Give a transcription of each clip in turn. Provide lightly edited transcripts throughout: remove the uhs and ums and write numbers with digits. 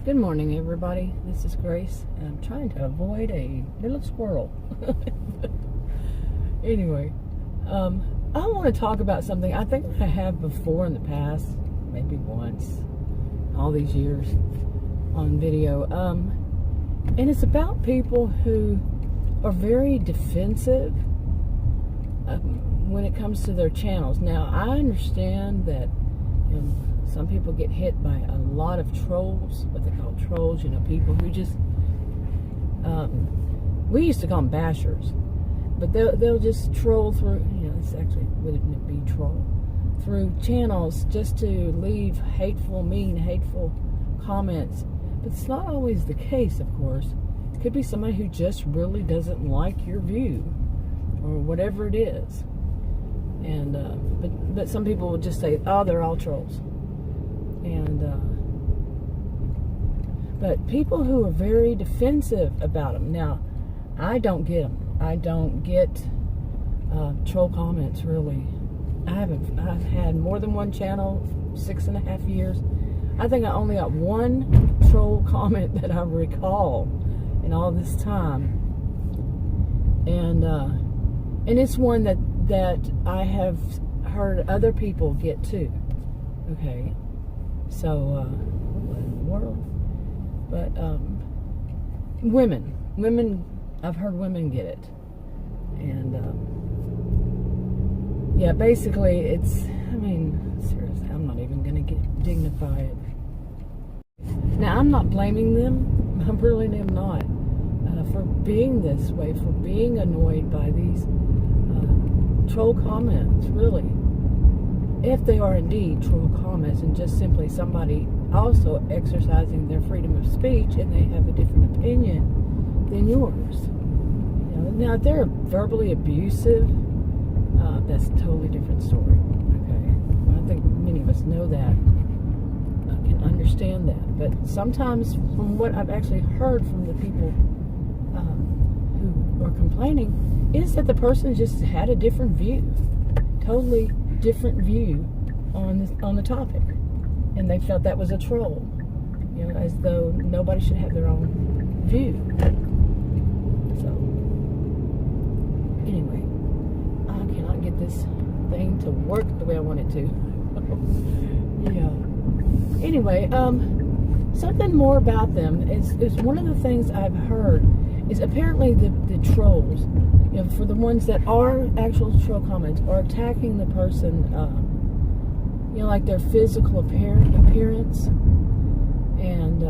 Good morning, everybody. This is Grace, and I'm trying to avoid a little squirrel. Anyway, I want to talk about something I think I have before in the past, maybe once, all these years on video. And it's about people who are very defensive when it comes to their channels. Now, I understand that some people get hit by a lot of trolls, what they call trolls, people who just, we used to call them bashers, but they'll just troll through, this actually wouldn't be troll, through channels just to leave hateful comments. But it's not always the case, of course. It could be somebody who just really doesn't like your view, or whatever it is. And, but some people will just say, oh, they're all trolls. And but people who are very defensive about them. Now, I don't get them. I don't get troll comments, really. I've had more than one channel, 6.5 years. I think I only got one troll comment that I recall in all this time, and it's one that I have heard other people get too. Okay. So, what in the world? But, women, I've heard women get it. And, yeah, basically it's, seriously, I'm not even going to dignify it. Now, I'm not blaming them. I really am not. For being this way, for being annoyed by these troll comments, really. If they are indeed troll comments and just simply somebody also exercising their freedom of speech and they have a different opinion than yours. Now, if they're verbally abusive, that's a totally different story. Okay, I think many of us know that, can understand that. But sometimes, from what I've actually heard from the people who are complaining, is that the person just had a different view, totally different view on the topic, and they felt that was a troll, as though nobody should have their own view. So anyway, I cannot get this thing to work the way I want it to. Yeah. Anyway, something more about them is one of the things I've heard is apparently the trolls, for the ones that are actual troll comments, are attacking the person, like their physical appearance, and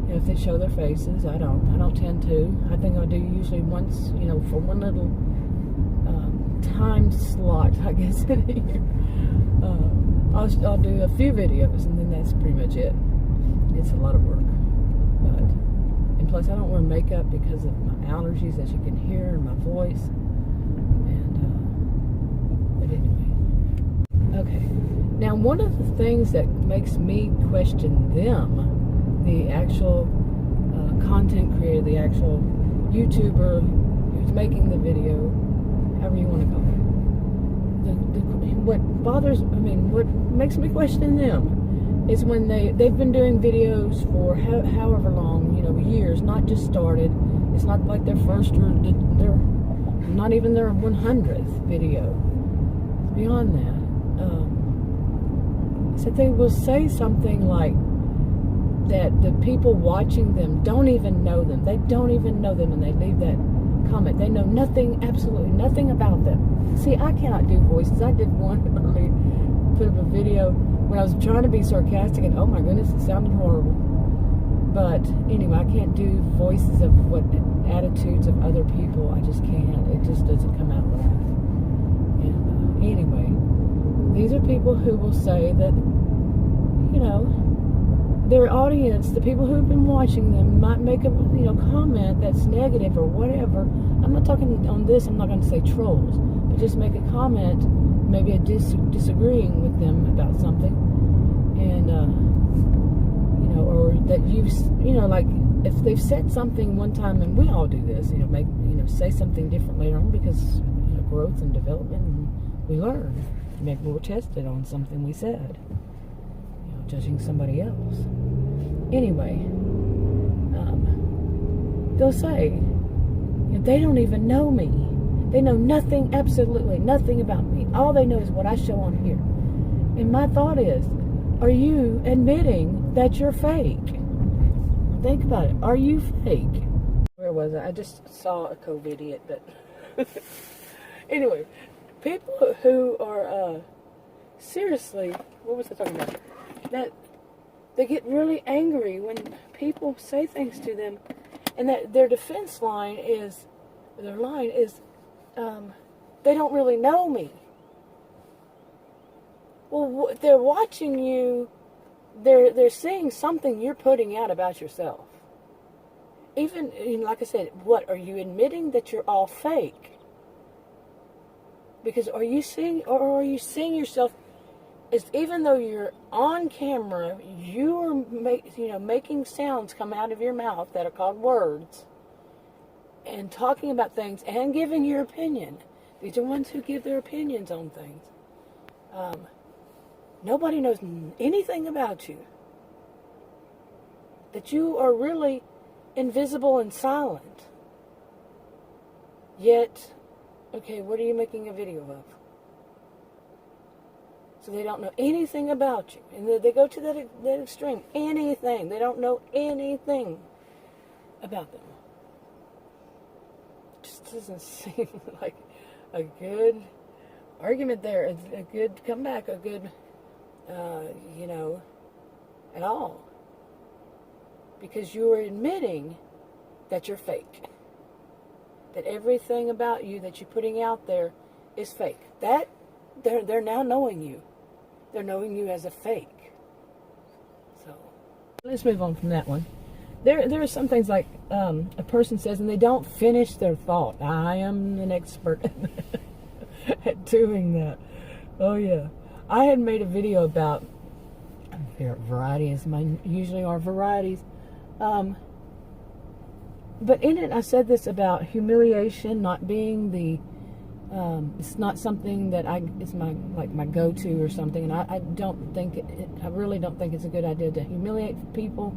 if they show their faces. I don't tend to. I think I do usually once, for one little time slot, I guess, in a year. I'll do a few videos, and then that's pretty much it. It's a lot of work, and plus I don't wear makeup because of my allergies, as you can hear in my voice. And but anyway, okay. Now, one of the things that makes me question them, the actual content creator, the actual YouTuber who's making the video, however you want to call it, what makes me question them is when they've been doing videos for however long, years, not just started. It's not like their first or their, not even their 100th video. Beyond that, so they will say something like that the people watching them don't even know them. They don't even know them, and they leave that comment. They know nothing, absolutely nothing about them. See, I cannot do voices. I did one earlier, put up a video when I was trying to be sarcastic, and oh my goodness, it sounded horrible. But anyway, I can't do voices of what attitudes of other people. I just can't. It just doesn't come out right. And anyway, these are people who will say that, their audience, the people who have been watching them, might make a comment that's negative or whatever. I'm not talking on this. I'm not going to say trolls, but just make a comment, maybe disagreeing with them about something, and or that like if they've said something one time, and we all do this, say something different later on because growth and development, and we learn. Maybe we're tested on something we said, judging somebody else. Anyway, they'll say, they don't even know me. They know nothing, absolutely nothing about me. All they know is what I show on here. And my thought is, are you admitting that you're fake? Think about it. Are you fake? Where was I? I just saw a COVID-idiot, but anyway, people who are seriously, what was I talking about? That they get really angry when people say things to them, and that their defense line is, they don't really know me. Well, they're watching you. They're seeing something you're putting out about yourself. Even, like I said, what are you admitting that you're all fake? Because are you seeing yourself as, even though you're on camera, you are making sounds come out of your mouth that are called words, and talking about things and giving your opinion. These are ones who give their opinions on things. Nobody knows anything about you. That you are really invisible and silent. Yet, okay, what are you making a video of? So they don't know anything about you. And they go to that extreme. Anything. They don't know anything about them. It just doesn't seem like a good argument there. A good comeback. A good, at all. Because you are admitting that you're fake. That everything about you that you're putting out there is fake. That they're now knowing you. They're knowing you as a fake. So let's move on from that one. There are some things like a person says and they don't finish their thought. I am an expert at doing that. Oh yeah. I had made a video about varieties. Mine usually are varieties. But in it, I said this about humiliation not being it's not something that is my go-to or something, and I don't think I really don't think it's a good idea to humiliate people.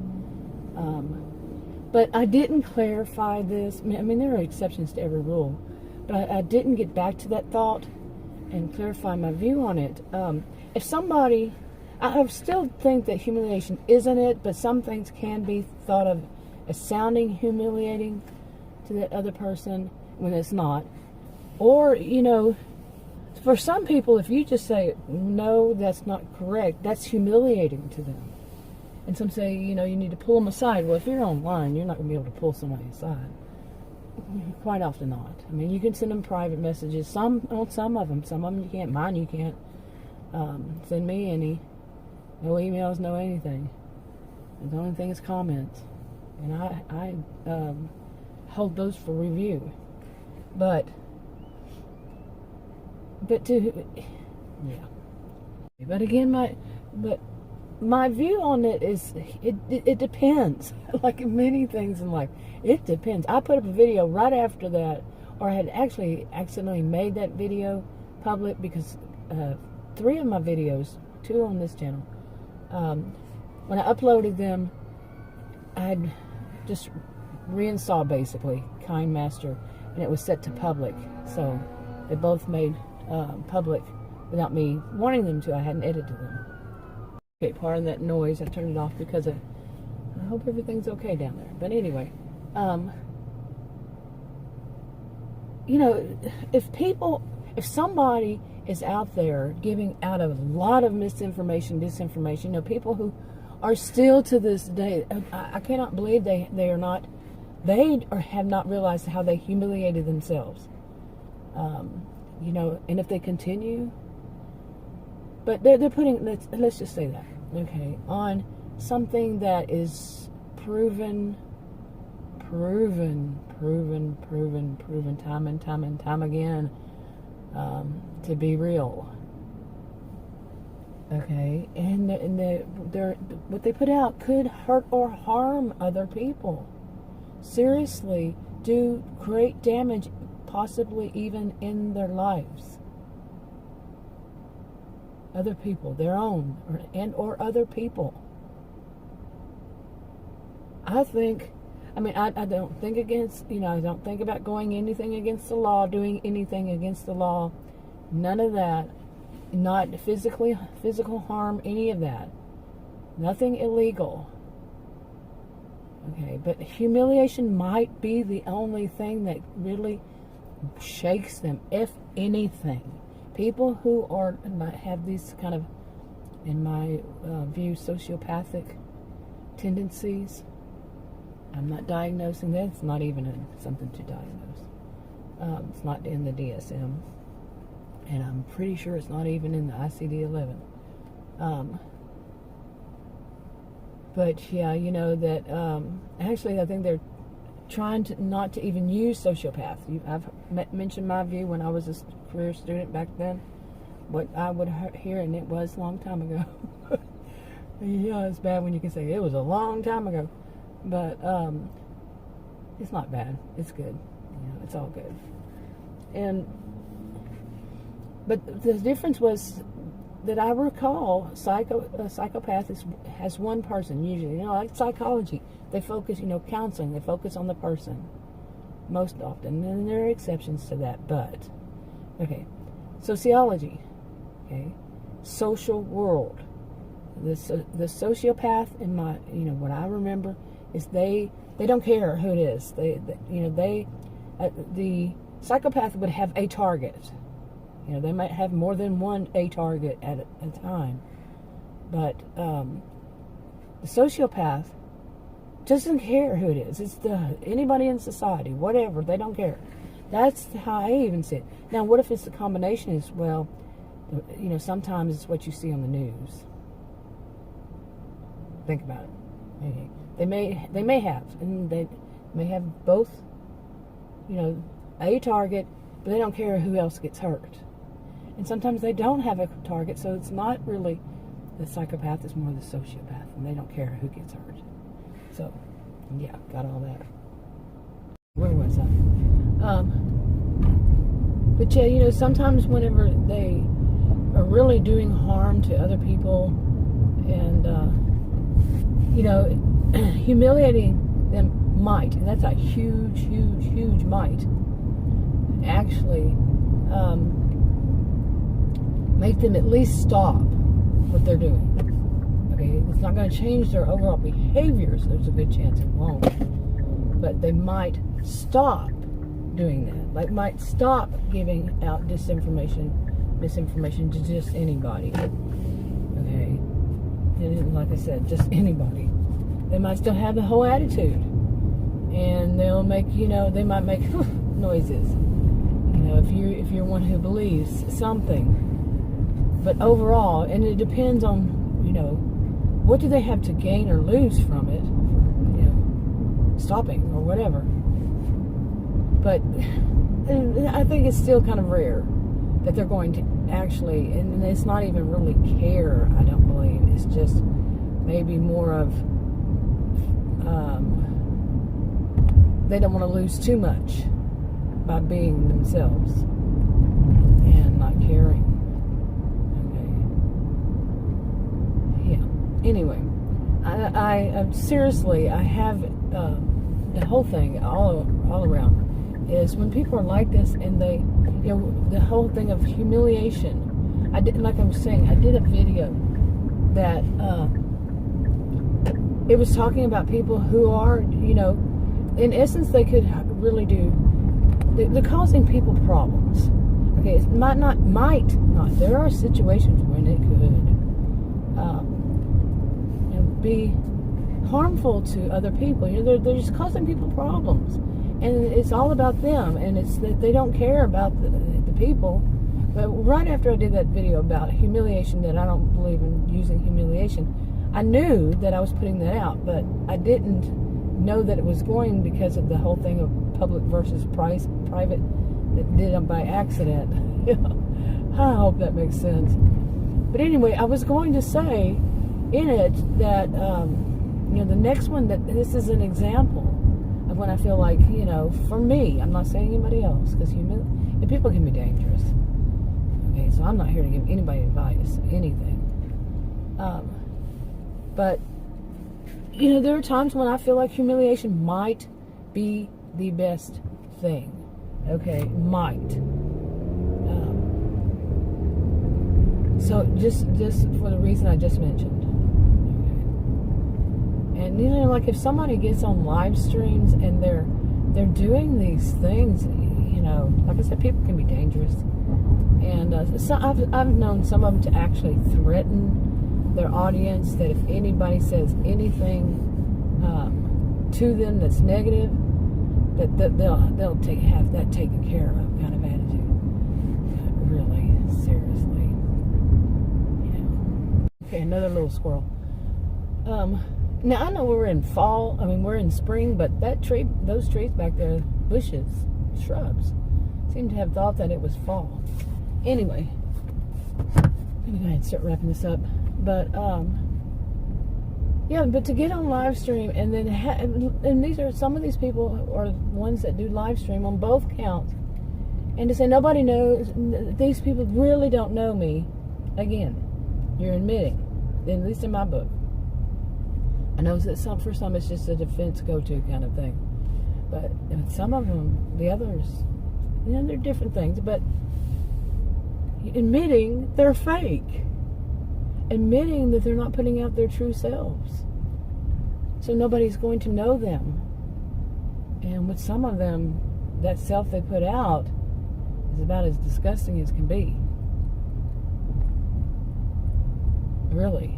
But I didn't clarify this. I mean, there are exceptions to every rule, but I didn't get back to that thought and clarify my view on it. If somebody, I still think that humiliation isn't it, but some things can be thought of as sounding humiliating to that other person when it's not. Or, for some people, if you just say, no, that's not correct, that's humiliating to them. And some say, you need to pull them aside. Well, if you're online, you're not going to be able to pull somebody aside. Quite often not. I mean, you can send them private messages. Some of them you can't. Mine you can't. Send me any. No emails, no anything. The only thing is comments. And I hold those for review. But again, my view on it is it depends. Like many things in life, it depends. I put up a video right after that, or I had actually accidentally made that video public because 3 of my videos, 2 on this channel, when I uploaded them, I had just reinstalled basically Kind Master, and it was set to public, so they both made public without me wanting them to. I hadn't edited them. Okay, pardon that noise. I turned it off because I hope everything's okay down there. But anyway, if somebody is out there giving out a lot of misinformation, disinformation, people who are still to this day, I cannot believe they have not realized how they humiliated themselves. And if they continue, but they're putting, let's just say that, okay, on something that is proven time and time again to be real. Okay, and what they put out could hurt or harm other people. Seriously, do great damage, possibly even in their lives. Other people, their own, or other people. I don't think against, I don't think about going anything against the law, doing anything against the law. None of that. Not physical harm, any of that. Nothing illegal. Okay, but humiliation might be the only thing that really shakes them, if anything. People who have these kind of, in my view, sociopathic tendencies. I'm not diagnosing that. It's not even something to diagnose. It's not in the DSM. And I'm pretty sure it's not even in the ICD-11. But yeah, actually I think they're trying to not to even use sociopaths. I've mentioned my view when I was a career student back then, what I would hear, and it was a long time ago. Yeah, it's bad when you can say it was a long time ago. But it's not bad. It's good. It's all good. But the difference was that I recall psychopath has one person usually. Like psychology, they focus, counseling, they focus on the person most often. And there are exceptions to that, but okay. Sociology, okay, social world. The sociopath, in my, what I remember is they don't care who it is. The psychopath would have a target. They might have more than a target at a time. But the sociopath doesn't care who it is. It's anybody in society, whatever. They don't care. That's how I even see it. Now, what if it's the combination is, sometimes it's what you see on the news. Think about it. Okay. They may have, and they may have both, a target, but they don't care who else gets hurt. And sometimes they don't have a target, so it's not really the psychopath, it's more the sociopath, and they don't care who gets hurt. So, yeah, got all that. Where was I? But yeah, sometimes whenever they are really doing harm to other people and, humiliating them might, and that's a huge, huge, huge might, actually make them at least stop what they're doing. Okay, it's not going to change their overall behaviors. There's a good chance it won't. But they might stop doing that. Like, might stop giving out misinformation to just anybody. Okay? And like I said, just anybody. They might still have the whole attitude. And they'll make, they might make noises. If you're one who believes something. But overall, and it depends on, what do they have to gain or lose from it, stopping or whatever. But I think it's still kind of rare that they're going to actually, and it's not even really care, I don't believe. It's just maybe more of, they don't want to lose too much by being themselves and not caring. Anyway, I seriously, I have the whole thing all around is when people are like this and they, the whole thing of humiliation. Like I was saying, I did a video that it was talking about people who are, in essence, they could really do. They're causing people problems. Okay, it might not. There are situations when it could. Be harmful to other people. They're just causing people problems, and it's all about them, and it's that they don't care about the people. But right after I did that video about humiliation, that I don't believe in using humiliation, I knew that I was putting that out, but I didn't know that it was going because of the whole thing of public versus private that did it by accident. I hope that makes sense. But anyway, I was going to say in it that, the next one, that this is an example of when I feel like, for me, I'm not saying anybody else, because people can be dangerous. Okay, so I'm not here to give anybody advice, anything. But there are times when I feel like humiliation might be the best thing. Okay, might. So just for the reason I just mentioned. Okay. And like if somebody gets on live streams and they're doing these things, like I said, people can be dangerous. And so I've known some of them to actually threaten their audience that if anybody says anything to them that's negative, that they'll have that taken care of kind of attitude. Really, seriously. Okay, another little squirrel. Now I know we're in fall. I mean, we're in spring, but those trees back there, bushes, shrubs, seem to have thought that it was fall. Anyway, I'm gonna go ahead and start wrapping this up. But but to get on live stream and then and some of these people are ones that do live stream on both counts, and to say nobody knows, these people really don't know me. Again, you're admitting, at least in my book. I know that for some it's just a defense go-to kind of thing, but some of them, the others, they're different things. But admitting they're fake, admitting that they're not putting out their true selves, so nobody's going to know them. And with some of them, that self they put out is about as disgusting as can be. Really.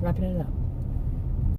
Wrapping it up.